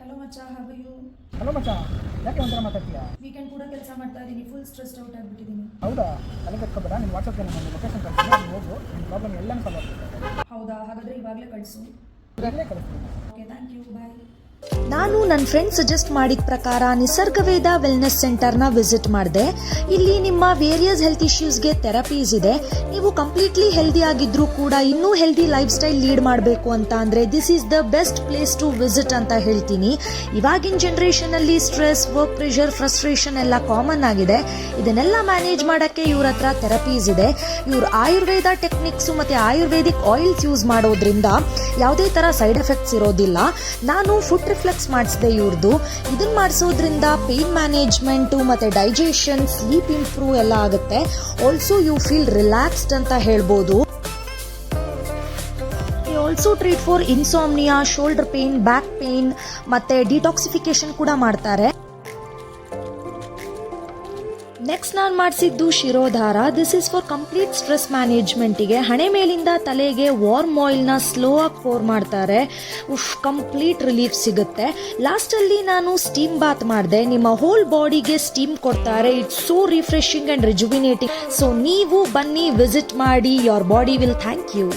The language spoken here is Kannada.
ಹಲೋ ಮಚ್ಚ, ಹೌ ಆರ್ ಯು? ಹಲೋ ಮಚ್ಚ, ಯಾಕೆ ಒಂಥರ ಮಾತಾಡ್ತೀಯಾ? ವೀಕೆಂಡ್ ಕೂಡ ಕೆಲಸ ಮಾಡ್ತಾ ಇದ್ದೀನಿ, ಫುಲ್ ಸ್ಟ್ರೆಸ್ಡ್ ಔಟ್ ಆಗಿಬಿಟ್ಟಿದ್ದೀನಿ. ಹೌದಾ? ತಲೆ ಕೆಟ್ಕೋಬೇಡ, ನೀನು ವಾಟ್ಸಪ್ಗೆ ನಾನು ಲೊಕೇಶನ್ ಕಳಿಸ್ತೀನಿ, ಅಲ್ಲಿ ಹೋಗು, ನಿಮ್ಮ ಪ್ರಾಬ್ಲಮ್ ಎಲ್ಲನೂ ಸಾಲ್ವ್ ಆಗ್ತದೆ. ಹೌದಾ? ಹಾಗಾದರೆ ಇವಾಗಲೇ ಕಳಿಸು. ಇವಾಗಲೇ ಕಳಿಸ್ತೀನಿ. ಓಕೆ, ಥ್ಯಾಂಕ್ ಯು, ಬಾಯ್. ನಾನು ನನ್ನ ಫ್ರೆಂಡ್ ಸಜೆಸ್ಟ್ ಮಾಡಿದ ಪ್ರಕಾರ ನಿಸರ್ಗವೇದ ವೆಲ್ನೆಸ್ ಸೆಂಟರ್ನ ವಿಸಿಟ್ ಮಾಡಿದೆ. ಇಲ್ಲಿ ನಿಮ್ಮ ವೇರಿಯಸ್ ಹೆಲ್ತ್ ಇಶ್ಯೂಸ್ಗೆ ಥೆರಪೀಸ್ ಇದೆ. ನೀವು ಕಂಪ್ಲೀಟ್ಲಿ ಹೆಲ್ದಿ ಆಗಿದ್ರೂ ಕೂಡ ಇನ್ನೂ ಹೆಲ್ದಿ ಲೈಫ್ ಸ್ಟೈಲ್ ಲೀಡ್ ಮಾಡಬೇಕು ಅಂತ ಅಂದರೆ this is the best place to visit ಅಂತ ಹೇಳ್ತೀನಿ. ಇವಾಗಿನ ಜನ್ರೇಷನಲ್ಲಿ ಸ್ಟ್ರೆಸ್, ವರ್ಕ್ ಪ್ರೆಷರ್, ಫ್ರಸ್ಟ್ರೇಷನ್ ಎಲ್ಲ ಕಾಮನ್ ಆಗಿದೆ. ಇದನ್ನೆಲ್ಲ ಮ್ಯಾನೇಜ್ ಮಾಡೋಕ್ಕೆ ಇವ್ರ ಹತ್ರ ಥೆರಪೀಸ್ ಇದೆ. ಇವ್ರು ಆಯುರ್ವೇದ ಟೆಕ್ನಿಕ್ಸು ಮತ್ತು ಆಯುರ್ವೇದಿಕ್ ಆಯಿಲ್ಸ್ ಯೂಸ್ ಮಾಡೋದ್ರಿಂದ ಯಾವುದೇ ಥರ ಸೈಡ್ ಎಫೆಕ್ಟ್ಸ್ ಇರೋದಿಲ್ಲ. ನಾನು ಫುಡ್ ರಿಫ್ಲೆಕ್ಸ್ ಮಾಡಿಸಿದೆ ಇವ್ರದ್ದು. ಇದನ್ನು ಮಾಡಿಸೋದ್ರಿಂದ ಪೇನ್ ಮ್ಯಾನೇಜ್ಮೆಂಟು ಮತ್ತು ಡೈಜೆಷನ್, ಸ್ಲೀಪ್ ಇಂಪ್ರೂವ್ ಎಲ್ಲ ಆಗುತ್ತೆ. ಆಲ್ಸೋ ಯು ಫೀಲ್ ರಿಲ್ಯಾಕ್ಸ್ಡ್ ಅಂತ ಹೇಳ್ಬೋದು. Also treat for insomnia, shoulder pain, back pain ಮತ್ತು ಡಿಟಾಕ್ಸಿಫಿಕೇಶನ್ ಕೂಡ ಮಾಡ್ತಾರೆ. ನೆಕ್ಸ್ಟ್ ನಾನು ಮಾಡಿಸಿದ್ದು shirodhara. This is for complete stress ಮ್ಯಾನೇಜ್ಮೆಂಟಿಗೆ. ಹಣೆ ಮೇಲಿಂದ ತಲೆಗೆ ವಾರ್ಮ್ ಆಯಿಲ್ನ ಸ್ಲೋ ಆಗಿ ಪೋರ್ ಮಾಡ್ತಾರೆ. ಕಂಪ್ಲೀಟ್ ರಿಲೀಫ್ ಸಿಗುತ್ತೆ. ಲಾಸ್ಟಲ್ಲಿ ನಾನು ಸ್ಟೀಮ್ ಬಾತ್ ಮಾಡಿದೆ. ನಿಮ್ಮ ಹೋಲ್ ಬಾಡಿಗೆ ಸ್ಟೀಮ್ ಕೊಡ್ತಾರೆ. It's so refreshing and rejuvenating. So ನೀವು ಬನ್ನಿ, ವಿಸಿಟ್ ಮಾಡಿ. Your body will thank you.